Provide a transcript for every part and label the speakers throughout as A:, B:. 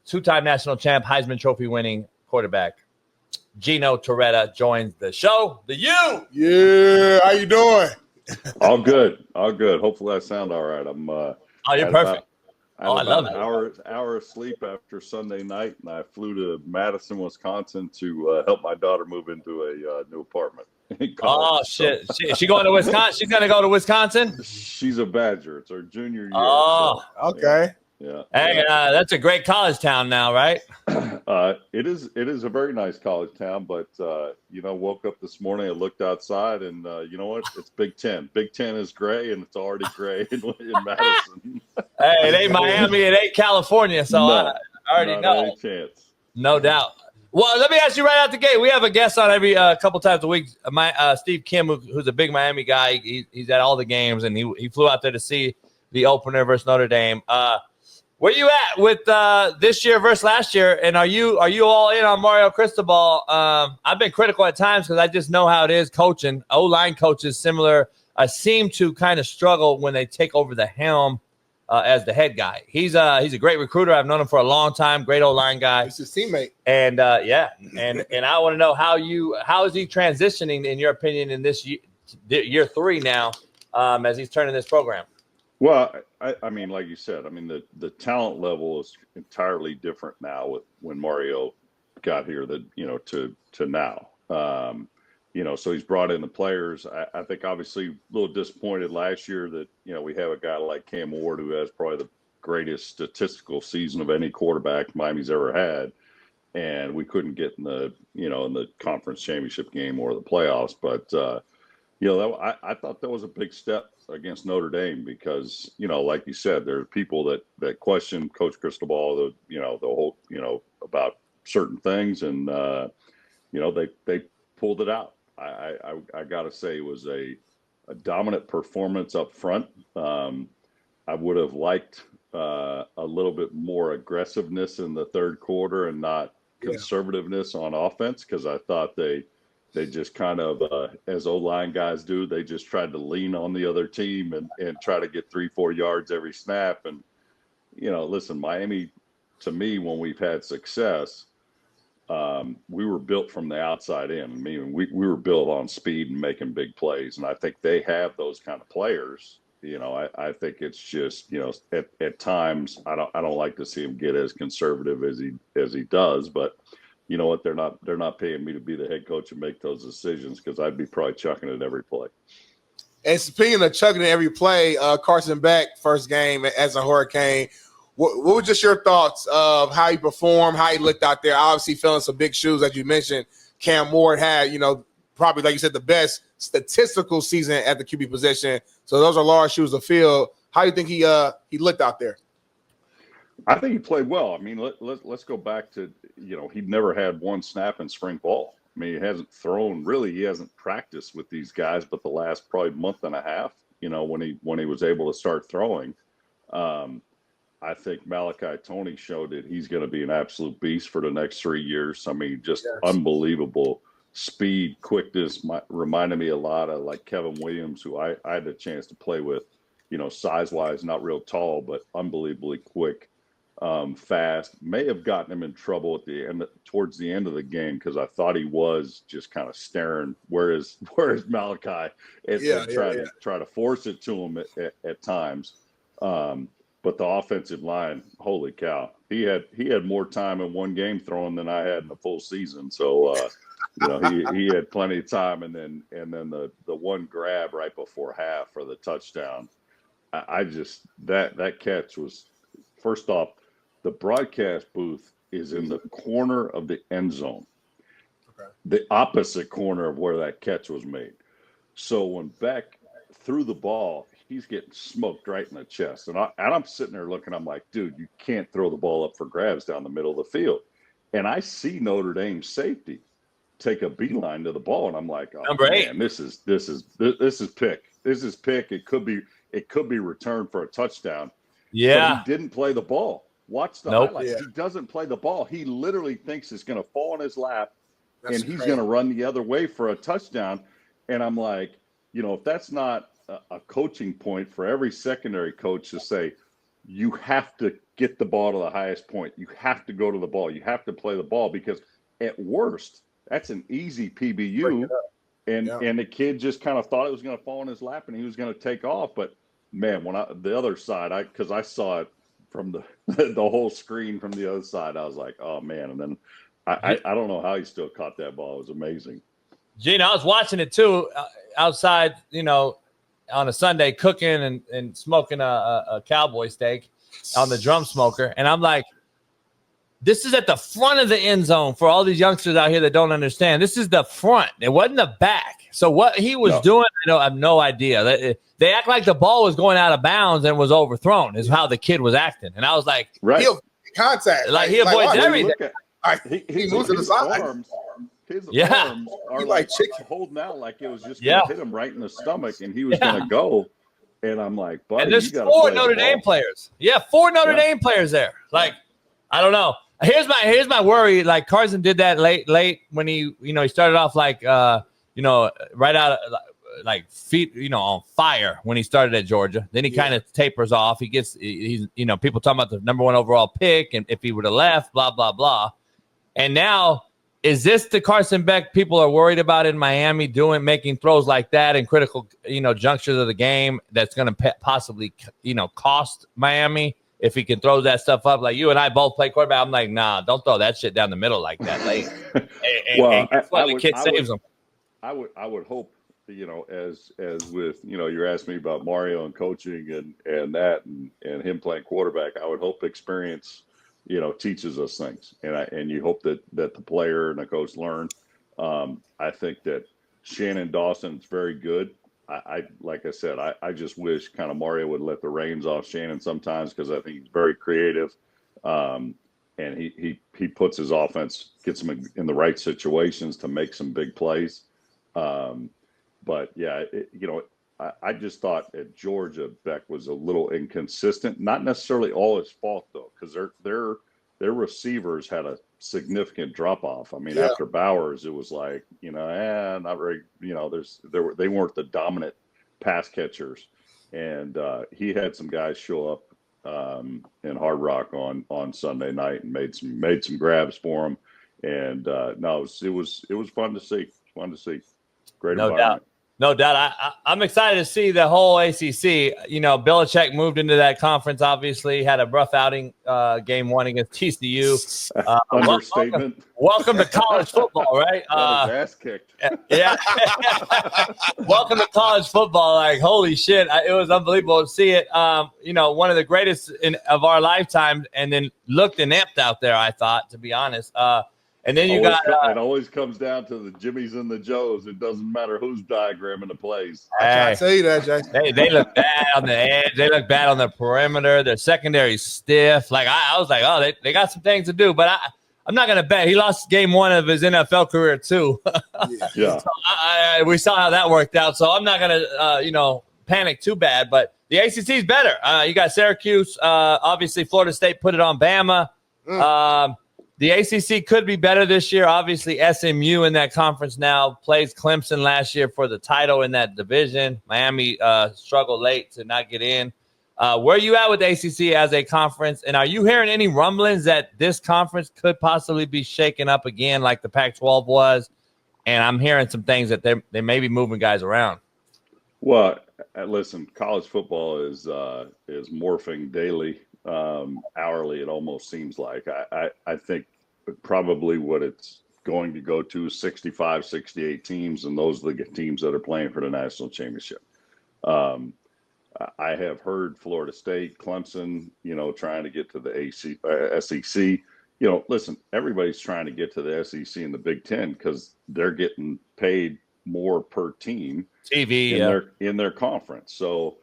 A: two-time national champ, Heisman Trophy winning quarterback Gino Torretta joins the show. The U.
B: Yeah, how you doing?
C: All good. Hopefully I sound all right.
A: You're perfect.
C: I
A: love
C: an
A: it.
C: hour of sleep after Sunday night, and I flew to Madison, Wisconsin to help my daughter move into a new apartment.
A: Oh, shit. Is she going to Wisconsin? She's going to go to Wisconsin?
C: She's a Badger. It's her junior year.
A: Oh,
C: so,
B: okay.
C: Yeah.
A: Hey, that's a great college town now, right?
C: It is a very nice college town, but woke up this morning, I looked outside, and you know what? It's Big Ten. Big Ten is gray, and it's already gray in Madison.
A: Hey, it ain't Miami, it ain't California, so I already know.
C: Not any chance.
A: No doubt. Well, let me ask you right out the gate. We have a guest on every couple times a week. Steve Kim, who's a big Miami guy. He's at all the games, and he flew out there to see the opener versus Notre Dame. Where you at with this year versus last year? And are you all in on Mario Cristobal? I've been critical at times because I just know how it is coaching. O-line coaches similar seem to kind of struggle when they take over the helm as the head guy. He's a great recruiter. I've known him for a long time. Great O-line guy.
B: He's his teammate.
A: And and I want to know how is he transitioning in your opinion in this year 3 now as he's turning this program.
C: Well, I mean, like you said, I mean, the talent level is entirely different now with when Mario got here to now. So he's brought in the players. I think obviously a little disappointed last year that, we have a guy like Cam Ward who has probably the greatest statistical season of any quarterback Miami's ever had. And we couldn't get in the conference championship game or the playoffs. But, I thought that was a big step against Notre Dame because, like you said, there are people that question Coach Cristobal, the whole, about certain things. And, they pulled it out. I got to say it was a dominant performance up front. I would have liked a little bit more aggressiveness in the third quarter and not conservativeness on offense because I thought they just kind of, as O-line guys do, they just tried to lean on the other team and try to get 3-4 yards every snap. And, listen, Miami, to me, when we've had success, we were built from the outside in. I mean, we were built on speed and making big plays. And I think they have those kind of players. I think it's just, at times I don't like to see him get as conservative as he does, but you know what? They're not paying me to be the head coach and make those decisions because I'd be probably chucking it every play.
B: And speaking of chucking it every play, Carson Beck, first game as a Hurricane. What were just your thoughts of how he performed, how he looked out there? Obviously filling some big shoes, as you mentioned. Cam Ward had, probably, like you said, the best statistical season at the QB position. So those are large shoes to fill. How do you think he looked out there?
C: I think he played well. I mean, let's go back to, he'd never had one snap in spring ball. I mean, he hasn't practiced with these guys, but the last probably month and a half, when he was able to start throwing. I think Malachi Toney showed that he's going to be an absolute beast for the next 3 years. I mean, just unbelievable speed, quickness. Reminded me a lot of like Kevin Williams, who I had a chance to play with, size-wise, not real tall, but unbelievably quick. Fast, may have gotten him in trouble at the end, towards the end of the game, because I thought he was just kind of staring. Where is Malachi? Try to force it to him at times. But the offensive line, holy cow, he had more time in one game throwing than I had in the full season. So he had plenty of time, and then the one grab right before half for the touchdown. I just that catch was, first off, the broadcast booth is in the corner of the end zone, the opposite corner of where that catch was made. So when Beck threw the ball, he's getting smoked right in the chest. And I'm sitting there looking, I'm like, dude, you can't throw the ball up for grabs down the middle of the field. And I see Notre Dame safety take a beeline to the ball, and I'm like, oh man, this is pick. This is pick. It could be returned for a touchdown.
A: Yeah.
C: But he didn't play the ball. Watch the highlights. Yeah. He doesn't play the ball. He literally thinks it's going to fall in his lap, and he's going to run the other way for a touchdown. And I'm like, if that's not a coaching point for every secondary coach to say, you have to get the ball to the highest point. You have to go to the ball. You have to play the ball, because at worst, that's an easy PBU. And the kid just kind of thought it was going to fall in his lap and he was going to take off. But man, the other side, because I saw it from the whole screen from the other side, I was like, oh man. And then I don't know how he still caught that ball. It was amazing.
A: Gene, I was watching it too, outside, on a Sunday, cooking and smoking a cowboy steak on the drum smoker. And I'm like, this is at the front of the end zone for all these youngsters out here that don't understand. This is the front. It wasn't the back. So what he was doing, I have no idea. They act like the ball was going out of bounds and was overthrown is how the kid was acting. And I was like,
C: right.
B: He'll contact.
A: Like he avoids everything.
B: He moves to the side.
C: His arms are
B: like
C: holding out like it was just going to hit him right in the stomach and he was going to go. And I'm like, buddy,
A: and there's 4 Notre Dame players. Yeah, 4 Notre Dame players there. Like, I don't know. Here's my worry. Like Carson did that late when he started off like right out like feet on fire when he started at Georgia. Then he kind of tapers off. He's people talking about the number 1 overall pick and if he would have left, blah blah blah. And now, is this the Carson Beck people are worried about in Miami making throws like that in critical junctures of the game that's going to possibly cost Miami? If he can throw that stuff up, like you and I both play quarterback, I'm like, nah, don't throw that shit down the middle like that. Like, the kid saves them.
C: I would hope, as with, you're asking me about Mario and coaching and that and him playing quarterback. I would hope experience, teaches us things, and you hope that the player and the coach learn. I think that Shannon Dawson's very good. Like I said, I just wish kind of Mario would let the reins off Shannon sometimes, because I think he's very creative, and he puts his offense, gets him in the right situations to make some big plays. But yeah, I just thought at Georgia Beck was a little inconsistent. Not necessarily all his fault though, because their receivers had a significant drop off. I mean, after Bowers, it was like, not very, they weren't the dominant pass catchers. And he had some guys show up in Hard Rock on Sunday night and made some grabs for him. And no, it was fun to see. Great environment.
A: No doubt. I'm excited to see the whole ACC. Belichick moved into that conference, obviously, had a rough outing game 1 against TCU.
C: Understatement.
A: Welcome to college football, right?
C: Got his ass kicked.
A: Yeah. Welcome to college football. Like, holy shit. It was unbelievable to see it. One of the greatest of our lifetime, and then looked inept out there, I thought, to be honest. And then you
C: it always comes down to the Jimmies and the Joes. It doesn't matter who's diagramming the plays.
B: I try to tell you that, Jay.
A: They look bad on the edge. They look bad on the perimeter. Their secondary stiff. Like I was like, oh, they got some things to do. But I'm not going to bet. He lost game 1 of his NFL career too.
C: Yeah.
A: So we saw how that worked out. So I'm not going to panic too bad. But the ACC is better. You got Syracuse. Obviously, Florida State put it on Bama. The ACC could be better this year. Obviously, SMU in that conference now plays Clemson last year for the title in that division. Miami struggled late to not get in. Where are you at with the ACC as a conference? And are you hearing any rumblings that this conference could possibly be shaken up again like the Pac-12 was? And I'm hearing some things that they may be moving guys around.
C: Well, listen, college football is morphing daily. Hourly, it almost seems like. I think probably what it's going to go to is 65, 68 teams, and those are the teams that are playing for the national championship. I have heard Florida State, Clemson, trying to get to the SEC. Listen, everybody's trying to get to the SEC and the Big Ten because they're getting paid more per team
A: TV
C: in their conference. So,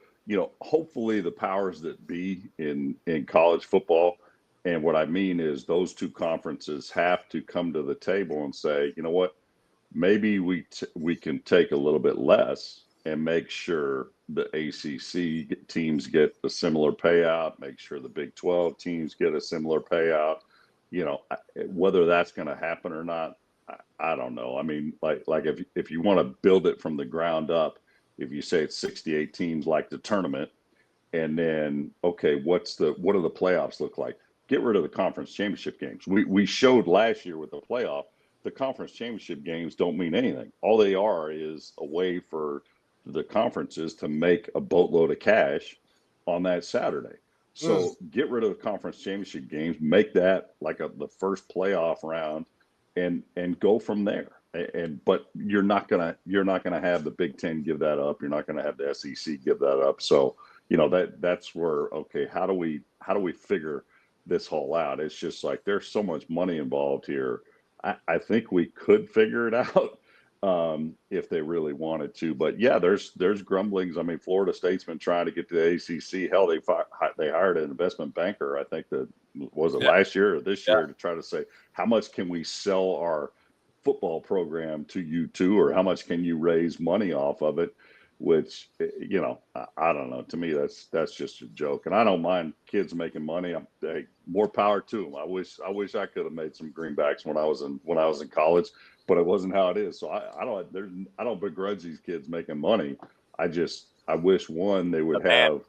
C: hopefully the powers that be in college football, and what I mean is those two conferences have to come to the table and say, you know what, maybe we can take a little bit less and make sure the ACC teams get a similar payout, make sure the Big 12 teams get a similar payout. Whether that's going to happen or not, I don't know. I mean, like if you want to build it from the ground up, if you say it's 68 teams like the tournament, And then, okay, what do the playoffs look like? Get rid of the conference championship games. We showed last year with the playoff, the conference championship games don't mean anything. All they are is a way for the conferences to make a boatload of cash on that Saturday. So get rid of the conference championship games, make that like the first playoff round, and go from there. But you're not gonna have the Big Ten give that up. You're not gonna have the SEC give that up. So that's where, okay, how do we figure this whole out? It's just like there's so much money involved here. I think we could figure it out if they really wanted to. But yeah, there's grumblings. I mean, Florida State's been trying to get to the ACC. Hell, they hired an investment banker. I think last year or this year to try to say, how much can we sell our football program to you two, or how much can you raise money off of it? Which, I don't know. To me, that's just a joke. And I don't mind kids making money. Hey, more power to them. I wish I could have made some greenbacks when I was in college, but it wasn't how it is. So I don't begrudge these kids making money. I wish they would have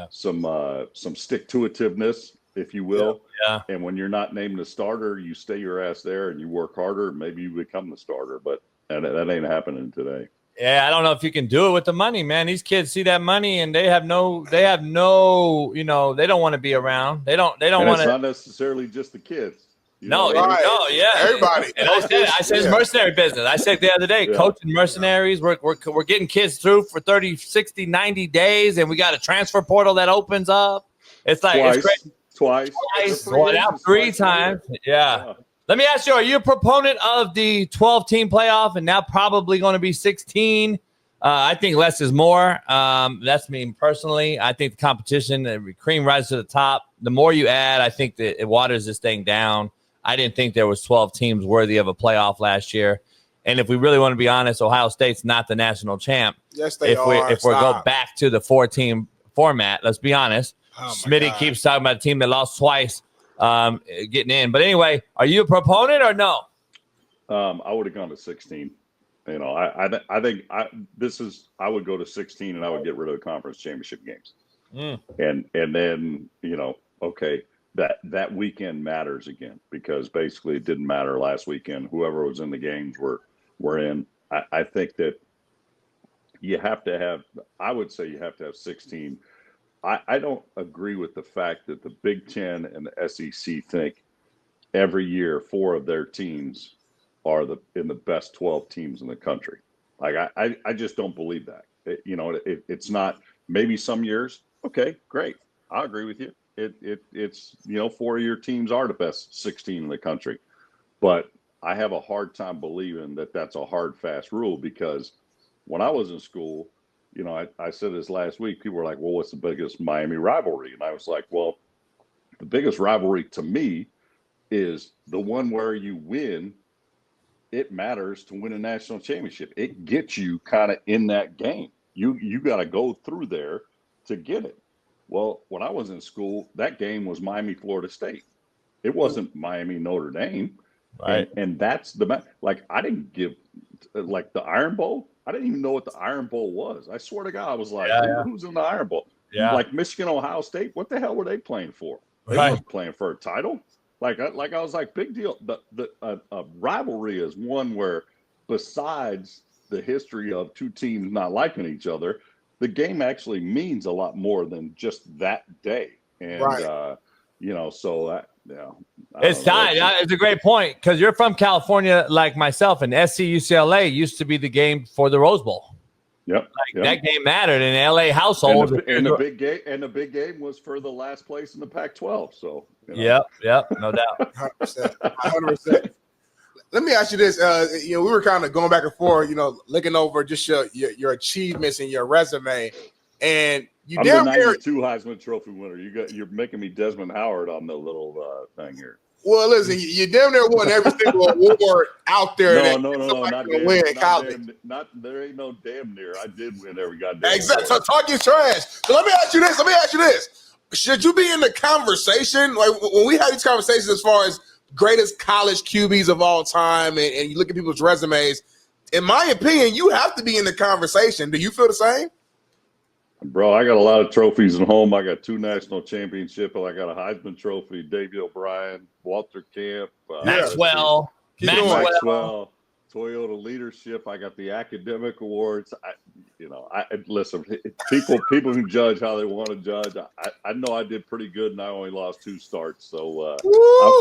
C: some stick-to-itiveness, if you will.
A: Yeah.
C: And when you're not named the starter, you stay your ass there and you work harder. Maybe you become the starter, but that ain't happening today.
A: Yeah, I don't know if you can do it with the money, man. These kids see that money and they have no, they don't want to be around. They don't want to.
C: It's not necessarily just the kids.
B: Everybody.
A: And I said it's mercenary business. I said the other day, coaching mercenaries, we're getting kids through for 30, 60, 90 days, and we got a transfer portal that opens up. It's like
C: Twice.
A: Well, now 3 times. Yeah. Let me ask you, are you a proponent of the 12-team playoff and now probably going to be 16? I think less is more. That's me personally. I think the competition, the cream rises to the top. The more you add, I think that it waters this thing down. I didn't think there was 12 teams worthy of a playoff last year. And if we really want to be honest, Ohio State's not the national champ.
B: Yes, they are.
A: If we go back to the 4-team format, let's be honest. Smitty keeps talking about a team that lost twice. Getting in. But anyway, are you a proponent or no?
C: I would have gone to 16. I think I would go to 16 and I would get rid of the conference championship games. And then, okay, that weekend matters again, because basically it didn't matter last weekend. Whoever was in the games were in. I think that I would say you have to have 16. I don't agree with the fact that the Big Ten and the SEC think every year 4 of their teams are in the best 12 teams in the country. Like I just don't believe that. It's not. Maybe some years, okay, great, I agree with you. It's 4 of your teams are the best 16 in the country, but I have a hard time believing that that's a hard, fast rule, because when I was in school, I said this last week, people were like, well, what's the biggest Miami rivalry? And I was like, well, the biggest rivalry to me is the one where you win. It matters to win a national championship. It gets you kind of in that game. You got to go through there to get it. Well, when I was in school, that game was Miami, Florida State. It wasn't Miami, Notre Dame.
A: Right.
C: And that's I didn't give the Iron Bowl. I didn't even know what the Iron Bowl was. I swear to God, I was like, who's in the Iron Bowl?
A: Yeah.
C: Like Michigan, Ohio State, what the hell were they playing for? They weren't playing for a title. I was like, big deal. A rivalry is one where, besides the history of 2 teams not liking each other, the game actually means a lot more than just that day. And,
A: it's tied. It's a great point, because you're from California like myself, and SC UCLA used to be the game for the Rose Bowl.
C: Yep.
A: That game mattered in LA household.
C: And the big game was for the last place in the Pac-12. So
A: Yep, no doubt.
B: 100%. Let me ask you this. We were kind of going back and forth, looking over just your achievements and your resume, and
C: I'm the 92 Heisman Trophy winner. You're making me Desmond Howard on the little thing here.
B: Well, listen, you damn near won every single award out there.
C: No, not damn,
B: win in college.
C: There ain't no damn near. I did win every goddamn.
B: Exactly. So talk your trash. So let me ask you this. Should you be in the conversation? Like when we have these conversations as far as greatest college QBs of all time, and you look at people's resumes, in my opinion, you have to be in the conversation. Do you feel the same?
C: Bro, I got a lot of trophies at home. I got 2 national championships. I got a Heisman Trophy, Davey O'Brien, Walter Camp,
A: Maxwell,
C: Maxwell, Toyota Leadership. I got the academic awards. Listen. People can judge how they want to judge. I know I did pretty good, and I only lost 2 starts, so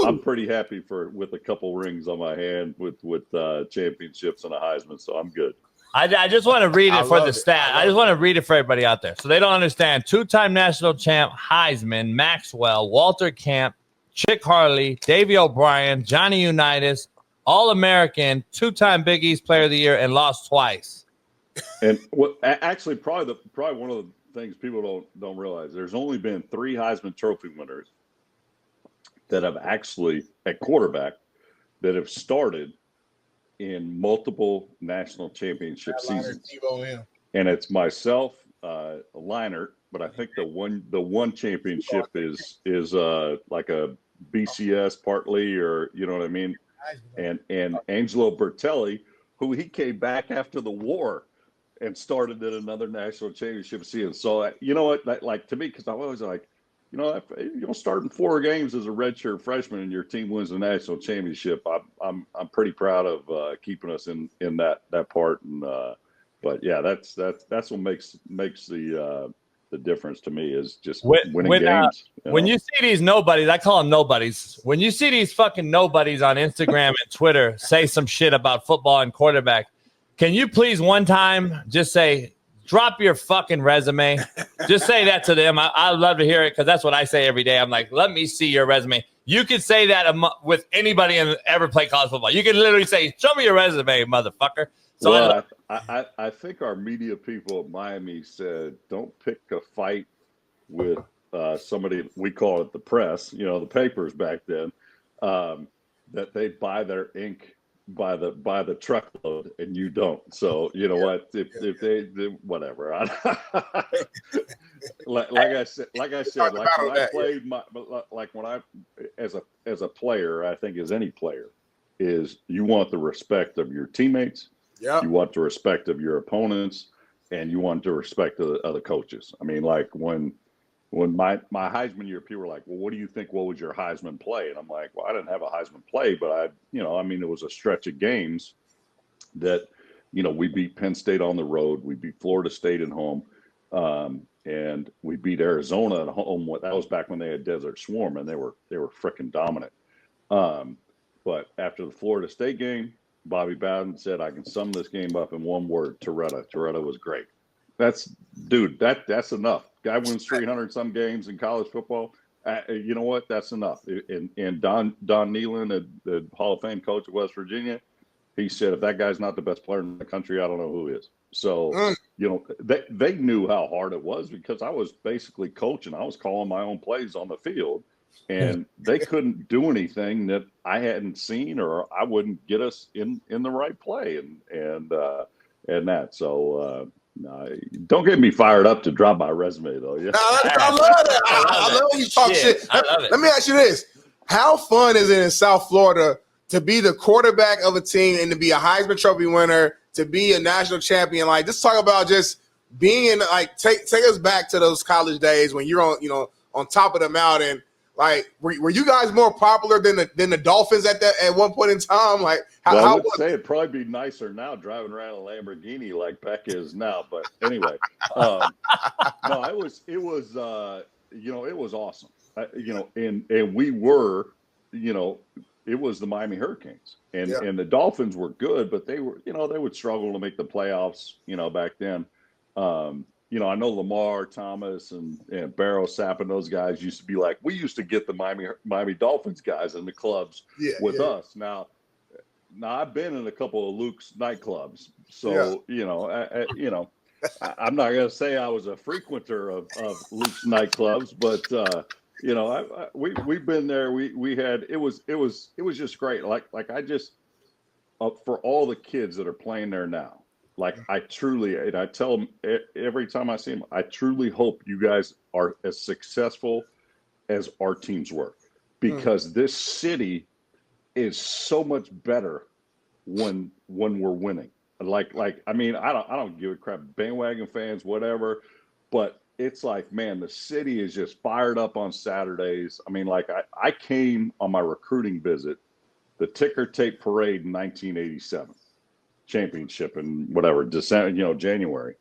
C: I'm pretty happy with a couple rings on my hand with championships and a Heisman. So I'm good.
A: I just want to read it for the stat. I just want to read it for everybody out there so they don't understand. 2-time national champ, Heisman, Maxwell, Walter Camp, Chick Harley, Davey O'Brien, Johnny Unitas, All-American, 2-time Big East Player of the Year, and lost twice.
C: And actually, probably one of the things people don't realize, there's only been 3 Heisman Trophy winners that have actually at quarterback that have started in multiple national championship seasons. And it's myself, Leinert, but I think the one championship is like a BCS partly, or you know what I mean. And Angelo Bertelli, who he came back after the war and started at another national championship season. So you know what, like to me, because I was like, starting 4 games as a redshirt freshman and your team wins the national championship. I'm pretty proud of keeping us in that part. And but yeah, that's what makes the difference to me is just winning games.
A: When you see these nobodies, I call them nobodies. When you see these fucking nobodies on Instagram and Twitter say some shit about football and quarterback, can you please one time just say, drop your fucking resume. Just say that to them. I love to hear it because that's what I say every day. I'm like, let me see your resume. You could say that with anybody ever play college football. You can literally say, show me your resume, motherfucker. So
C: I think our media people at Miami said, don't pick a fight with somebody, we call it the press, the papers back then, that they buy their ink by the truckload and you don't. So you know what, if they whatever. like I said, like when I played when I as a player, I think as any player, is you want the respect of your teammates, you want the respect of your opponents, and you want the respect of the other coaches. I mean, like when my Heisman year, people were like, well, what do you think? What was your Heisman play? And I'm like, well, I didn't have a Heisman play, but it was a stretch of games that, we beat Penn State on the road. We beat Florida State at home. And we beat Arizona at home. That was back when they had Desert Swarm, and they were freaking dominant. But after the Florida State game, Bobby Bowden said, I can sum this game up in one word: Toretta. Toretta was great. That's enough. Guy wins 300 some games in college football. You know what? That's enough. And Don Nehlen, the Hall of Fame coach of West Virginia, he said, if that guy's not the best player in the country, I don't know who is. So, they knew how hard it was because I was basically coaching. I was calling my own plays on the field, and they couldn't do anything that I hadn't seen or I wouldn't get us in the right play and that. So, no, don't get me fired up to drop my resume, though. Yeah,
B: I love that. I love when you talk shit. Let me ask you this: how fun is it in South Florida to be the quarterback of a team and to be a Heisman Trophy winner, to be a national champion? Like, just talk about just being in. Like, take us back to those college days when you're on top of the mountain. Like, were you guys more popular than the Dolphins at one point in time? Like,
C: I would say it'd probably be nicer now driving around a Lamborghini like Beck is now. But anyway, no, it was awesome. And we were, it was the Miami Hurricanes, and the Dolphins were good, but they were, they would struggle to make the playoffs, back then. I know Lamar Thomas and Barrow Sapp and those guys used to be like, we used to get the Miami Dolphins guys in the clubs with us. Now I've been in a couple of Luke's nightclubs, so I'm not gonna say I was a frequenter of Luke's nightclubs, but we've been there. We had it was just great. Like I just for all the kids that are playing there now. Like I tell them every time I see them, I truly hope you guys are as successful as our teams were, because this city is so much better when we're winning. Like I mean, I don't give a crap. Bandwagon fans, whatever. But it's like, man, the city is just fired up on Saturdays. I mean, like I came on my recruiting visit, the ticker tape parade in 1987, championship in whatever, December, January.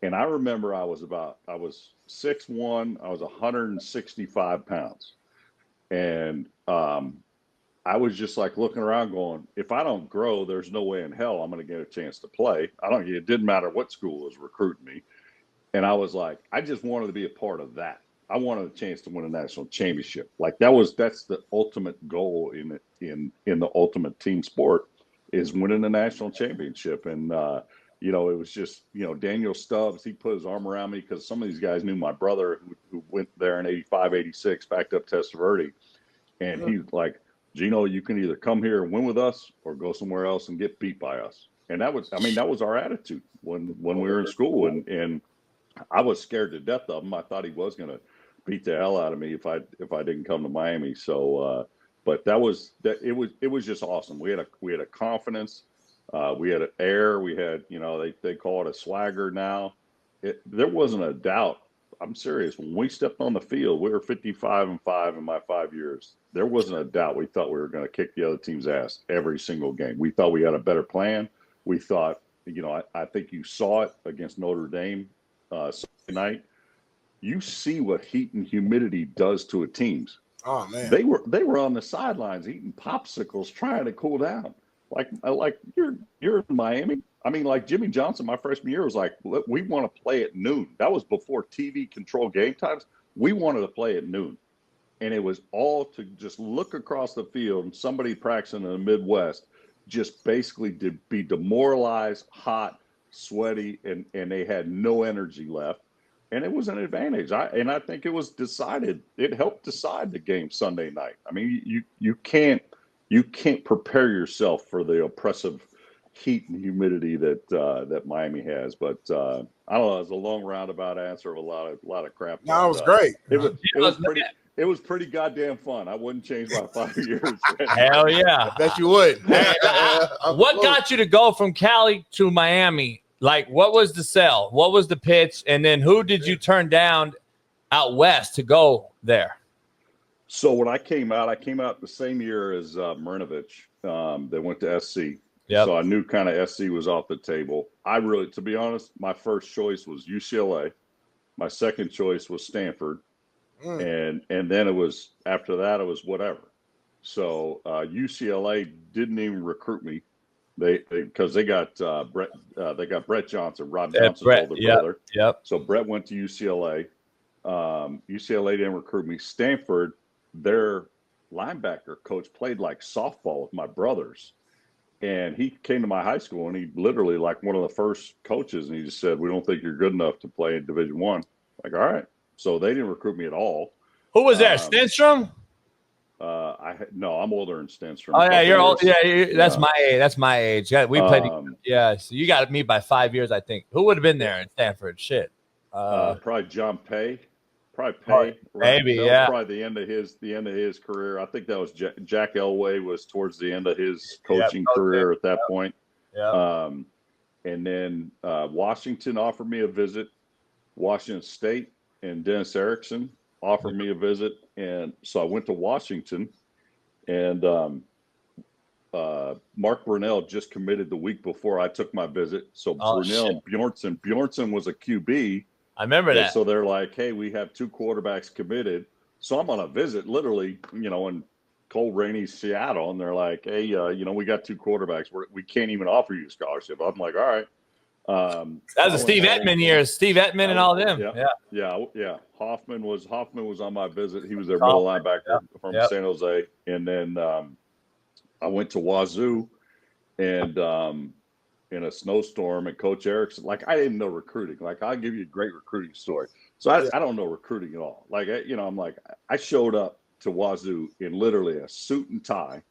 C: And I remember I was 6'1", I was 165 pounds. And I was just like looking around going, if I don't grow, there's no way in hell I'm going to get a chance to play. It didn't matter what school was recruiting me. And I was like, I just wanted to be a part of that. I wanted a chance to win a national championship. Like that's the ultimate goal in the ultimate team sport, is winning a national championship. And, it was just, Daniel Stubbs, he put his arm around me because some of these guys knew my brother who went there in 85, 86, backed up Testaverde. And he's like, Gino, you can either come here and win with us or go somewhere else and get beat by us. And that was our attitude when we were in school. And I was scared to death of him. I thought he was going to beat the hell out of me if I didn't come to Miami. So, but it was just awesome. We had a confidence. We had an air. We had, they call it a swagger now. There wasn't a doubt. I'm serious. When we stepped on the field, we were 55-5 in my 5 years. There wasn't a doubt. We thought we were going to kick the other team's ass every single game. We thought we had a better plan. We thought, I think you saw it against Notre Dame Sunday night. You see what heat and humidity does to a teams.
B: Oh man,
C: they were on the sidelines eating popsicles, trying to cool down. Like you're in Miami. I mean, like Jimmy Johnson, my freshman year, was like, we want to play at noon. That was before TV controlled game times. We wanted to play at noon. And it was all to just look across the field and somebody practicing in the Midwest just basically to be demoralized, hot, sweaty, and they had no energy left. And it was an advantage. I think it was decided. It helped decide the game Sunday night. I mean, you can't prepare yourself for the oppressive heat and humidity that Miami has. But I don't know. It was a long roundabout answer of a lot of crap.
B: No, it was great.
C: It was pretty goddamn fun. I wouldn't change my 5 years.
A: Hell yeah.
B: I bet you would.
A: What got you to go from Cali to Miami? Like, what was the sell? What was the pitch? And then who did you turn down out west to go there?
C: So when I came out the same year as Marinovich. They went to SC. Yep. So I knew kind of SC was off the table. To be honest, my first choice was UCLA. My second choice was Stanford. And then after that it was whatever. So UCLA didn't even recruit me. Because they got Brett Johnson, Rob Johnson's older brother.
A: Yep.
C: So Brett went to UCLA. UCLA didn't recruit me. Stanford, their linebacker coach, played like softball with my brothers. And he came to my high school, and he literally, like, one of the first coaches, and he just said, "We don't think you're good enough to play in Division I." Like, all right. So they didn't recruit me at all.
A: Who was there? Stenstrom?
C: No, I'm older than Stenstrom.
A: Oh yeah, you're old. Yeah, that's my age. That's my age. Yeah, we played. So you got me by 5 years, I think. Who would have been there in Stanford? Shit.
C: Probably John Pay. Probably Pay.
A: Maybe, yeah.
C: Probably the end of his career. I think that was Jack Elway was towards the end of his coaching career at that point.
A: Yeah.
C: And then Washington offered me a visit. Washington State and Dennis Erickson offered me a visit, and so I went to Washington. And Mark Brunell just committed the week before I took my visit. So Brunell and Bjornsson was a QB.
A: I remember that.
C: So they're like, "Hey, we have 2 quarterbacks committed." So I'm on a visit, literally, in cold, rainy Seattle, and they're like, "Hey, we got 2 quarterbacks. We can't even offer you a scholarship." I'm like, "All right."
A: That was the Steve Ettman years. Steve Ettman and all them.
C: Yeah. Hoffman was on my visit. He was their middle linebacker from San Jose. And then I went to Wazoo, and in a snowstorm, and Coach Erickson, like, I didn't know recruiting. Like, I'll give you a great recruiting story. So I don't know recruiting at all. Like, I'm like, I showed up to Wazoo in literally a suit and tie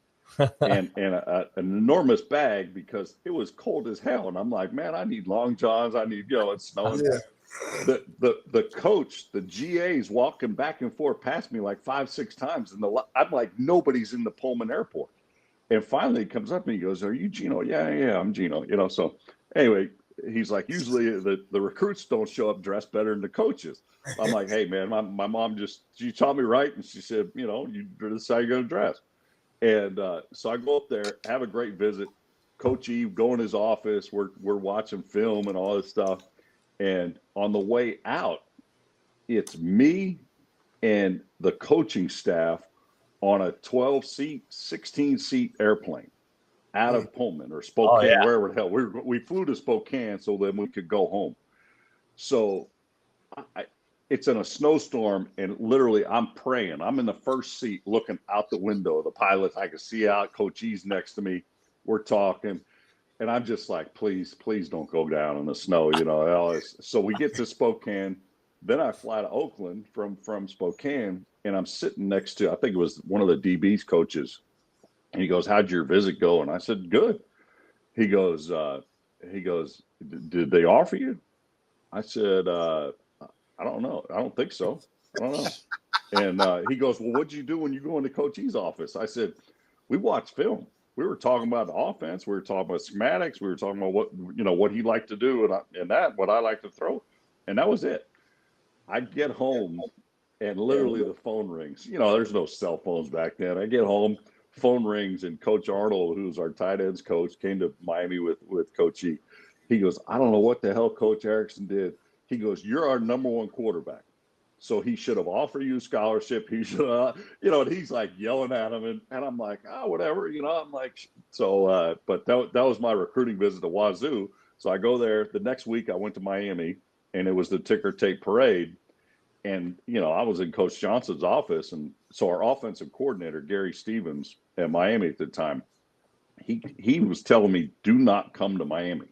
C: and an enormous bag because it was cold as hell. And I'm like, man, I need long johns. I need, it's snowing. Yeah. The coach, the GA's walking back and forth past me like 5-6 times. And I'm like, nobody's in the Pullman airport. And finally he comes up and he goes, "Are you Gino?" Yeah, I'm Gino. So anyway, he's like, usually the recruits don't show up dressed better than the coaches. I'm like, hey man, my mom she taught me right, and she said, this is how you're gonna dress. And so I go up there, have a great visit. Coach Eve, go in his office. We're watching film and all this stuff. And on the way out, it's me and the coaching staff on a 12-seat, 16-seat airplane out of Pullman or Spokane, wherever the hell. We flew to Spokane so then we could go home. So it's in a snowstorm, and literally I'm praying. I'm in the first seat looking out the window of the pilot. I can see out. Coach E's next to me. We're talking. And I'm just like, please don't go down in the snow, So we get to Spokane. Then I fly to Oakland from Spokane, and I'm sitting next to, I think it was one of the DB's coaches. And he goes, how'd your visit go? And I said, good. He goes, did they offer you? I said, I don't know. I don't think so. I don't know. And he goes, well, what'd you do when you go into Coach E's office? I said, we watched film. We were talking about the offense. We were talking about schematics. We were talking about what he liked to do and what I like to throw. And that was it. I get home and literally the phone rings. There's no cell phones back then. I get home, phone rings, and Coach Arnold, who's our tight ends coach, came to Miami with Coach E. He goes, I don't know what the hell Coach Erickson did. He goes, you're our number one quarterback. So he should have offered you a scholarship. He should and he's like yelling at him. And I'm like, whatever, I'm like, so, but that was my recruiting visit to Wazoo. So I go there. The next week I went to Miami, and it was the ticker tape parade. And, I was in Coach Johnson's office. And so our offensive coordinator, Gary Stevens at Miami at the time, he was telling me, do not come to Miami.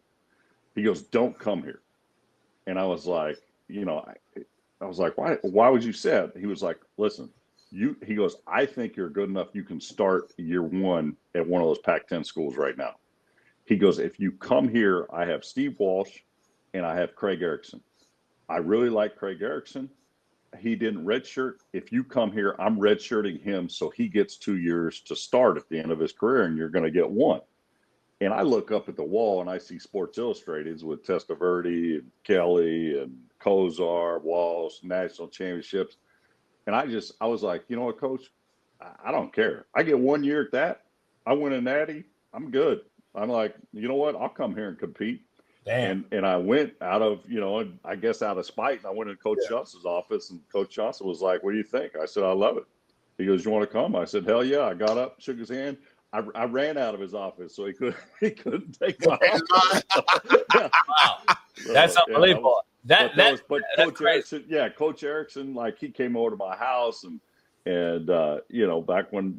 C: He goes, don't come here. And I was like, I was like, why would you say it? He was like, listen, he goes, I think you're good enough. You can start year one at one of those Pac-10 schools right now. He goes, if you come here, I have Steve Walsh and I have Craig Erickson. I really like Craig Erickson. He didn't redshirt. If you come here, I'm redshirting him. So he gets 2 years to start at the end of his career, and you're going to get one. And I look up at the wall and I see Sports Illustrated with Testaverde and Kelly and Kozar, Walsh, national championships. And I was like, you know what, Coach? I don't care. I get 1 year at that. I win a natty. I'm good. I'm like, you know what? I'll come here and compete. Damn. And I went out of, I guess out of spite. And I went to Coach Johnson's office, and Coach Johnson was like, what do you think? I said, I love it. He goes, you want to come? I said, hell yeah. I got up, shook his hand. I ran out of his office, so he couldn't take my office.
A: Wow. That's unbelievable.
C: Coach Erickson, Coach Erickson, like he came over to my house and back when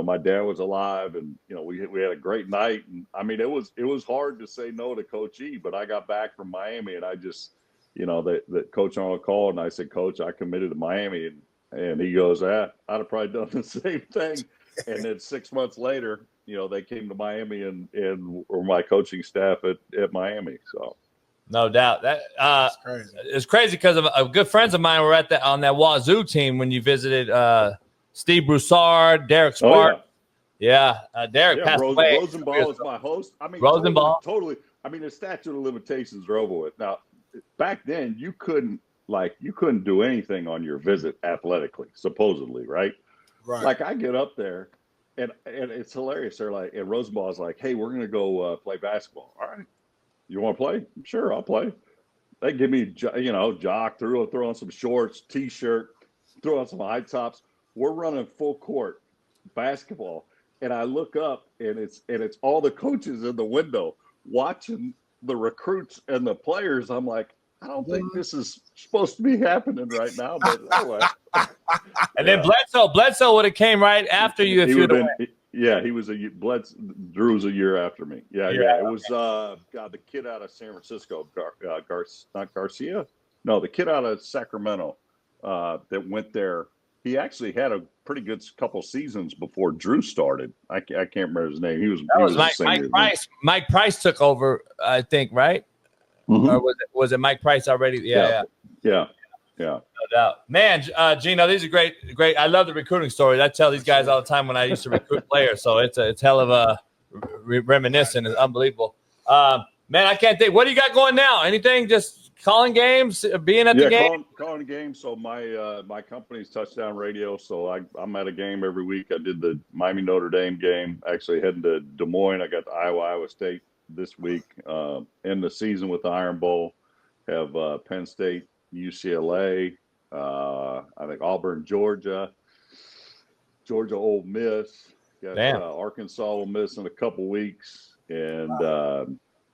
C: my dad was alive, and we had a great night, and I mean it was hard to say no to Coach E, but I got back from Miami and I just that Coach Arnold called and I said, Coach, I committed to Miami, and he goes, I'd have probably done the same thing. And then 6 months later, they came to Miami and were my coaching staff at Miami. So,
A: no doubt that it's crazy because of good friends of mine were on that Wazoo team when you visited. Steve Broussard, Derek Spark. Derek passed away.
C: Rosenball was my host. I mean,
A: Rosenball.
C: Totally. I mean, the statute of limitations are over with. Now, back then, you couldn't do anything on your visit athletically, supposedly, right?
B: Right.
C: Like I get up there, and it's hilarious. They're like, and Rosenball's like, "Hey, we're gonna go play basketball. All right, you want to play? Sure, I'll play." They give me, jock, throw on some shorts, t-shirt, throw on some high tops. We're running full court basketball, and I look up, and it's all the coaches in the window watching the recruits and the players. I'm like, I don't think this is supposed to be happening right now, but anyway.
A: And then Bledsoe would have came right after you if you'd have went.
C: Yeah, he was Drew was a year after me. Yeah. It was the kid out of San Francisco, not Garcia. No, the kid out of Sacramento that went there. He actually had a pretty good couple seasons before Drew started. I can't remember his name. He was
A: Mike Price. Mike Price took over, I think, right? Mm-hmm. Or was it Mike Price already? Yeah. No doubt. Man, Gino, these are great. I love the recruiting stories. I tell these guys all the time when I used to recruit players. So it's hell of a reminiscent. It's unbelievable. Man, Man, I can't think. What do you got going now? Anything? Just calling games, being at the game?
C: Calling games. So my company's Touchdown Radio. So I'm at a game every week. I did the Miami Notre Dame game. Actually heading to Des Moines. I got the Iowa State this week. End the season with the Iron Bowl. Have Penn State, UCLA. I think Auburn, Georgia, Ole Miss. Got Arkansas, Ole Miss in a couple weeks, and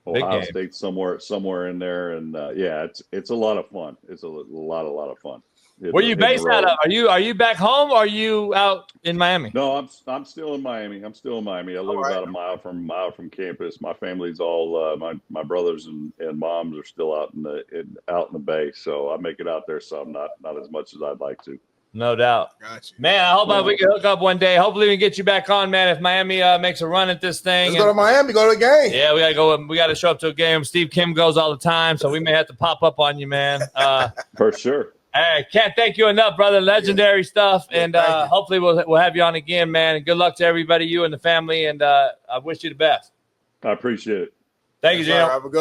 C: Ohio State somewhere in there. And it's a lot of fun. It's a lot of fun.
A: Where are you based out of? Are you back home or are you out in Miami?
C: No, I'm still in Miami. I live about a mile from campus. My family's all my brothers and moms are still out in the Bay, so I make it out there some, not as much as I'd like to.
A: No doubt.
B: Gotcha.
A: Man, I hope we can hook up one day. Hopefully we can get you back on, man, if Miami makes a run at this thing.
B: Let's go to Miami, go to the game.
A: Yeah, we gotta go. We gotta show up to a game. Steve Kim goes all the time, so we may have to pop up on you, man.
C: For sure.
A: Hey, can't thank you enough, brother. Legendary stuff, and hopefully we'll have you on again, man. And good luck to everybody, you and the family, and I wish you the best.
C: I appreciate it.
A: Thank you, Gino.
B: Have a good